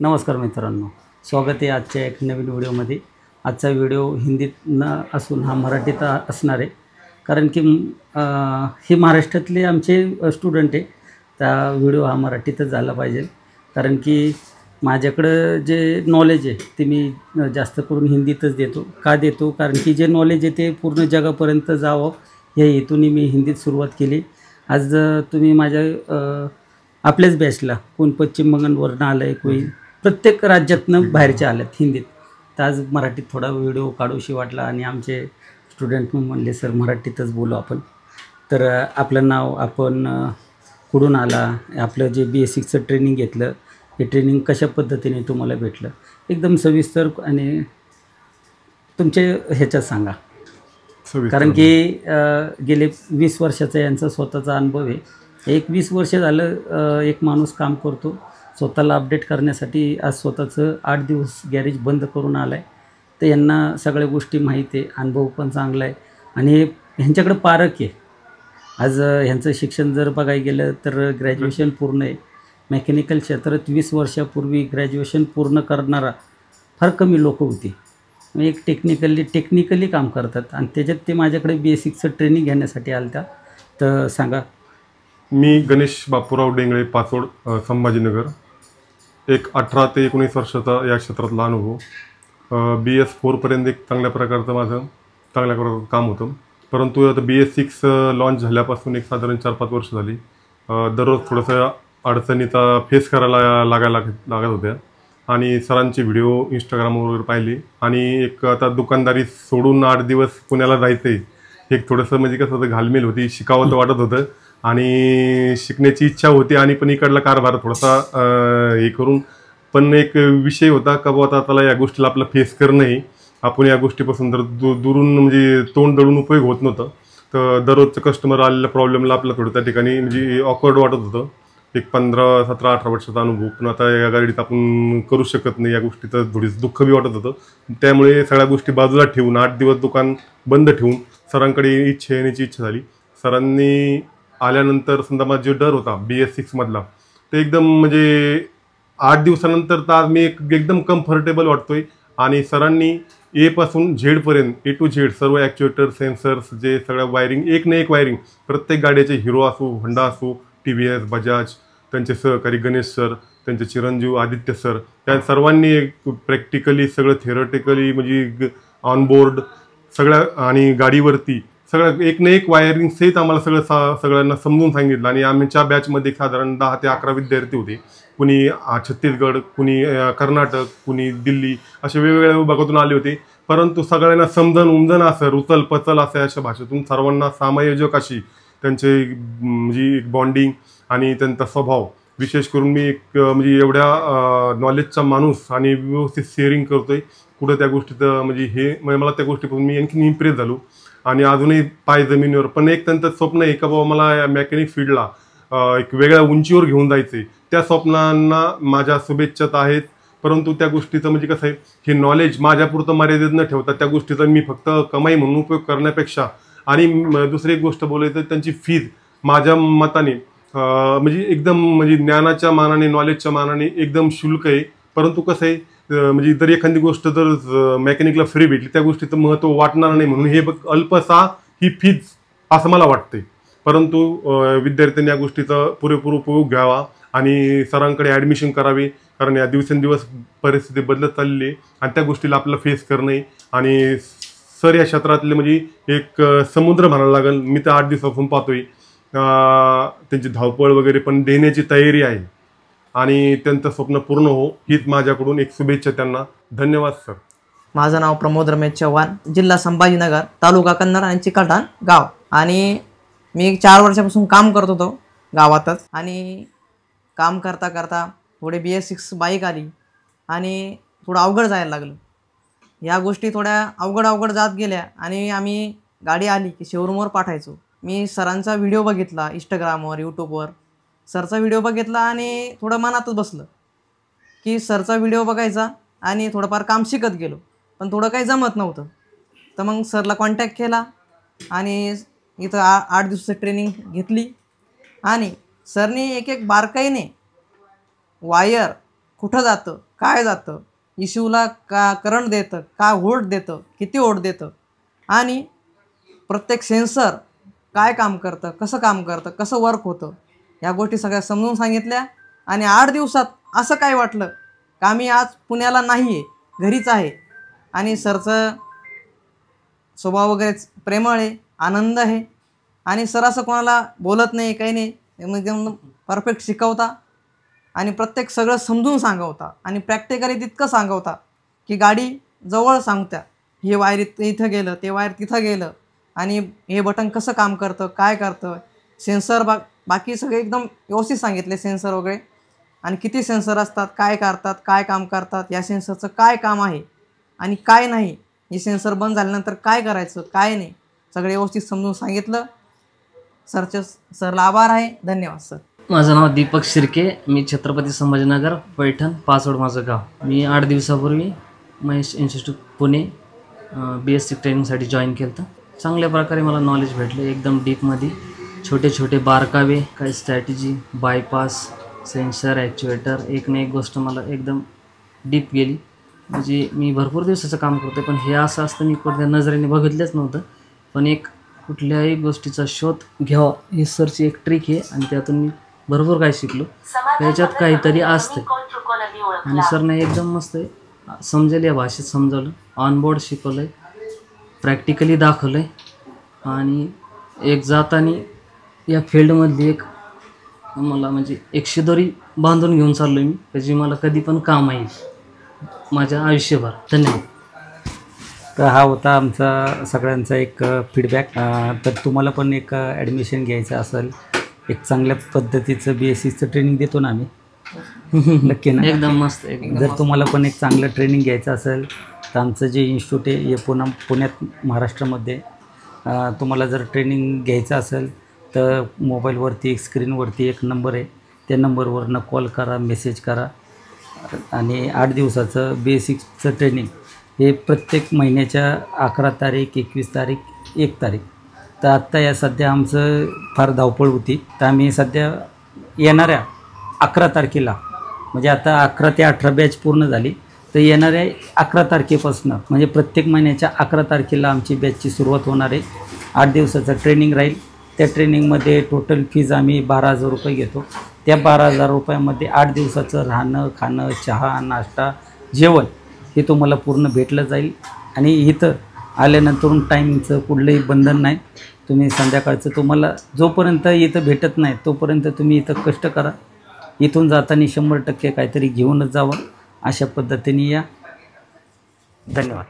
नमस्कार मित्रांनो, स्वागत आहे आजच्या एक नवीन व्हिडिओमध्ये। आजचा व्हिडिओ हिंदीत न असून हा मराठीत असणार आहे, कारण की हे महाराष्ट्रातले आमचे स्टुडंट आहे। त्या व्हिडिओ हा मराठीतच झाला पाहिजे, कारण की माझ्याकडं जे नॉलेज आहे ते मी जास्त करून हिंदीतच देतो। का देतो? कारण की जे नॉलेज आहे ते पूर्ण जगापर्यंत जावं या हेतूने मी हिंदीत सुरुवात केली। आज तुम्ही माझ्या आपल्याच बॅचला कोण पश्चिम बंगालवरून आलं आहे, कोणी प्रत्येक राज्यातनं बाहेरचे आलेत हिंदीत। तर आज मराठीत थोडा व्हिडिओ काढूशी वाटला आणि आमचे स्टुडंट म्हणले सर मराठीतच बोलू आपण। तर आपलं नाव, आपण कुठून आला, आपलं जे बेसिकचं ट्रेनिंग घेतलं हे ट्रेनिंग कशा पद्धतीने तुम्हाला भेटलं, एकदम सविस्तर आणि तुमचे ह्याच्यात सांगा। कारण की गेले 20 वर्षाचा यांचा स्वतःचा अनुभव आहे। 20 वर्ष झालं एक माणूस काम करतो स्वतःला अपडेट करण्यासाठी। आज स्वतःचं 8 दिवस गॅरेज बंद करून आला आहे, तर यांना सगळ्या गोष्टी माहीत आहे, अनुभव पण चांगला आहे आणि ह्यांच्याकडे पारख आहे। आज ह्यांचं शिक्षण जर बघायला गेलं तर ग्रॅज्युएशन पूर्ण आहे। मेकॅनिकल क्षेत्रात 20 वर्षापूर्वी ग्रॅज्युएशन पूर्ण करणारा फार कमी लोक होती। एक टेक्निकली काम करतात आणि त्याच्यात ते माझ्याकडे बेसिकचं ट्रेनिंग घेण्यासाठी आलता। तर सांगा। मी गणेश बापूराव डेंगळे, पाचोड, संभाजीनगर। एक 18 ते 19 वर्षाचा या क्षेत्रातला अनुभव। BS4 पर्यंत एक चांगल्या प्रकारचं काम होतं, परंतु आता BS6 लॉन्च झाल्यापासून एक साधारण 4-5 वर्ष झाली। दररोज थोडंसं अडचणीचा फेस करायला लागत होत्या आणि सरांचे व्हिडिओ इंस्टाग्रामवर वगैरे पाहिले आणि एक आता दुकानदारी सोडून 8 दिवस पुण्याला जायचं आहे। एक थोडंसं म्हणजे कसं होतं, घालमेल होती, शिकावं तर वाटत होतं आणि शिकण्याची इच्छा होती आणि पण इकडला कारभार थोडासा हे करून पण एक विषय होता का बाबा आता या गोष्टीला आपलं फेस करणं, आपण या गोष्टीपासून जर दुरून म्हणजे तोंड दळून उपयोग होत नव्हतं। तर दररोजचं कस्टमर आलेल्या प्रॉब्लेमला आपलं थोडं त्या ठिकाणी म्हणजे ऑकवर्ड वाटत होतं। एक 15, 17, 18 वर्षाचा अनुभव, पण आता या गाडीत आपण करू शकत नाही या गोष्टीचं थोडीच दुःख बी वाटत होतं। त्यामुळे सगळ्या गोष्टी बाजूला ठेवून 8 दिवस दुकान बंद ठेवून सरांकडे येण्याची इच्छा झाली। सरांनी आल्यानंतर समजा माझा जो डर होता BS6 मधला, ते एकदम म्हणजे 8 दिवसानंतर तर आज मी एकदम कम्फर्टेबल वाटतोय। आणि सरांनी A पासून Z पर्यंत A to Z सर्व ॲक्च्युएटर, सेन्सर्स, जे सगळ्या वायरिंग, एक ना एक वायरिंग प्रत्येक गाड्याचे, हिरो असो, होंडा असो, TVS, बजाज, त्यांचे सहकारी गणेश सर, त्यांचे चिरंजीव आदित्य सर, त्या सर्वांनी प्रॅक्टिकली सगळं थेरटिकली म्हणजे ऑनबोर्ड सगळ्या आणि गाडीवरती सगळं एक ना एक वायरिंग सहित आम्हाला सगळ्यांना समजून सांगितलं। आणि आमच्या बॅचमध्ये साधारण 10 ते 11 विद्यार्थी होते। कुणी छत्तीसगड, कुणी कर्नाटक, कुणी दिल्ली, असे वेगवेगळ्या विभागातून आले होते, परंतु सगळ्यांना समजून असं रुचल पचल असं अशा भाषेतून सर्वांना समायोजक अशी त्यांचे म्हणजे एक बॉन्डिंग आणि त्यांचा स्वभाव, विशेष करून मी एक म्हणजे एवढ्या नॉलेजचा माणूस आणि व्यवस्थित शेअरिंग करतोय कुठं त्या गोष्टीचं म्हणजे मला त्या गोष्टीपासून मी आणखी इम्प्रेस झालो आणि अजूनही पाय जमिनीवर। पण एक त्यांचं स्वप्न आहे का बाबा मला या मेकॅनिक फील्डला एक वेगळ्या उंचीवर घेऊन जायचे। त्या स्वप्नांना माझ्या शुभेच्छा आहेत, परंतु त्या गोष्टीचं म्हणजे कसं आहे, हे नॉलेज माझ्यापुरतं मर्यादित न ठेवता त्या गोष्टीचा मी फक्त कमाई म्हणून उपयोग करण्यापेक्षा, आणि दुसरी एक गोष्ट बोलायचं त्यांची फीज माझ्या मताने म्हणजे एकदम म्हणजे ज्ञानाच्या मानाने, नॉलेजच्या मानाने एकदम शुल्क आहे। परंतु कसं आहे म्हणजे जर एखादी गोष्ट जर मेकॅनिकला फ्री भेटली त्या गोष्टीचं महत्त्व वाटणार नाही, म्हणून हे अल्पसा ही फीज असं मला वाटते। परंतु विद्यार्थ्यांनी या गोष्टीचा पुरेपूर उपयोग घ्यावा आणि सरांकडे ॲडमिशन करावे, कारण या दिवसेंदिवस परिस्थिती बदलत चाललेली आहे आणि त्या गोष्टीला आपलं फेस करणे। आणि सर या क्षेत्रातले म्हणजे एक समुद्र म्हणायला लागेल, मी तर 8 दिवसापासून पाहतोय त्यांची धावपळ वगैरे पण देण्याची तयारी आहे आणि त्यांचं स्वप्न पूर्ण हो हीच माझ्याकडून एक शुभेच्छा त्यांना। धन्यवाद सर। माझं नाव प्रमोद रमेश चव्हाण, जिल्हा संभाजीनगर, तालुका कन्नड आणि चिकलठाण गाव। आणि मी 4 वर्षापासून काम करत होतो गावातच, आणि काम करता करता थोडे BS6 बाईक आली आणि थोडं अवघड जायला लागलं। या गोष्टी थोड्या अवघड जात गेल्या आणि आम्ही गाडी आली की शोरूमवर पाठवायचो। मी सरांचा व्हिडिओ बघितला इंस्टाग्रामवर, यूट्यूबवर, सरचा व्हिडिओ बघितला आणि थोडं मनातच बसलं की सरचा व्हिडिओ बघायचा आणि थोडंफार काम शिकत गेलो, पण थोडं काही जमत नव्हतं। तर मग सरला कॉन्टॅक्ट केला आणि इथं 8 दिवसाची ट्रेनिंग घेतली आणि सरनी एक बारकाईने वायर कुठं जातं, काय जातं, इश्यूला का करंट देतं, का व्होल्ट देतं, किती व्होल्ट देतं, आणि प्रत्येक सेन्सर काय काम करतं, कसं वर्क होतं, या गोष्टी सगळ्या समजून सांगितल्या. आणि 8 दिवसात असं काय वाटलं का मी आज पुण्याला नाही आहे, घरीच आहे. आणि सरचं स्वभाव वगैरे प्रेमळ आहे, आनंद आहे. आणि सर असं कोणाला बोलत नाही, काही नाही, एकदम परफेक्ट शिकवता आणि प्रत्येक सगळं समजून सांगवता आणि प्रॅक्टिकली तितकं सांगवता की गाडी जवळ सांगत्या, हे वायर इथं गेलं, ते वायर तिथं गेलं, आणि हे बटन कसं काम करतं, काय करतं, सेन्सर बाकी सगळे एकदम व्यवस्थित सांगितले, सेन्सर वगैरे, आणि किती सेन्सर असतात, काय करतात, काय काम करतात, या सेन्सरचं काय काम आहे आणि काय नाही, हे सेन्सर बंद झाल्यानंतर काय करायचं, काय नाही, सगळे व्यवस्थित समजून सांगितलं. सरला आभार आहे. धन्यवाद सर. माझं नाव दीपक शिर्के, मी छत्रपती संभाजीनगर, पैठण, पाचोड माझं गाव. मी 8 दिवसापूर्वी महेश इन्स्टिट्यूट पुणे BSc ट्रेनिंगसाठी जॉईन केलं होतं. चांगल्या प्रकारे मला नॉलेज भेटलं, एकदम डीपमध्ये, छोटे छोटे बारकावे, काही स्ट्रॅटेजी, बायपास, सेन्सर, ॲक्च्युएटर, एक ना एक गोष्ट मला एकदम डीप गेली. म्हणजे मी भरपूर दिवसाचं काम करतो, पण हे असं असतं मी कोणत्या नजरेने बघितलंच नव्हतं. पण एक कुठल्याही गोष्टीचा शोध घ्यावा ही सरची एक ट्रिक आहे, आणि त्यातून मी भरपूर काही शिकलो. त्याच्यात काहीतरी असतं, आणि सरने एकदम मस्त समजेल या भाषेत समजावलं, ऑनबोर्ड शिकवलं आहे, प्रॅक्टिकली दाखवलं आहे. आणि एक जाताना या फील्डमधली एक मला म्हणजे एक शिदोरी बांधून घेऊन चाललो मी, त्याची मला कधी पण काम येईल माझ्या आयुष्यभर. धन्यवाद. तर हा होता आमचा सगळ्यांचा एक फीडबॅक. तर तुम्हाला पण एक ॲडमिशन घ्यायचं असेल, एक चांगल्या पद्धतीचं BScचं ट्रेनिंग देतो ना आम्ही, नक्की ना, एकदम मस्त. जर तुम्हाला पण एक चांगलं ट्रेनिंग घ्यायचं असेल तर आमचं जे इन्स्टिट्यूट आहे हे पुण्यात महाराष्ट्रामध्ये, तुम्हाला जर ट्रेनिंग घ्यायचं असेल तर मोबाईलवरती एक स्क्रीनवरती एक नंबर आहे, त्या नंबरवरनं कॉल करा, मेसेज करा. आणि 8 दिवसाचं BScचं ट्रेनिंग हे प्रत्येक महिन्याच्या 11 तारीख, 21 तारीख, 1 तारीख. तर आत्ता या सध्या आमचं फार धावपळ होती, तर आम्ही सध्या येणाऱ्या 11 तारखेला, म्हणजे आता 11 ते 18 बॅच पूर्ण झाली, तर येणाऱ्या 11 तारखेपासून म्हणजे प्रत्येक महिन्याच्या 11 तारखेला आमची बॅचची सुरुवात होणार आहे. 8 दिवसाचं ट्रेनिंग राहील. त्या ट्रेनिंगमध्ये टोटल फीज आम्ही 12,000 रुपये घेतो. त्या 12,000 रुपयामध्ये 8 दिवसाचं राहणं, खाणं, चहा, नाश्ता, जेवण हे तुम्हाला पूर्ण भेटलं जाईल. आणि इथं आल्यानंतर टाईमचं कुठलंही बंधन नाही. तुम्ही संध्याकाळचं तुम्हाला जोपर्यंत इथं भेटत नाही तोपर्यंत तुम्ही इथं कष्ट करा. इथून जाताना 100% काहीतरी घेऊनच जावं, अशा पद्धतीने या. धन्यवाद.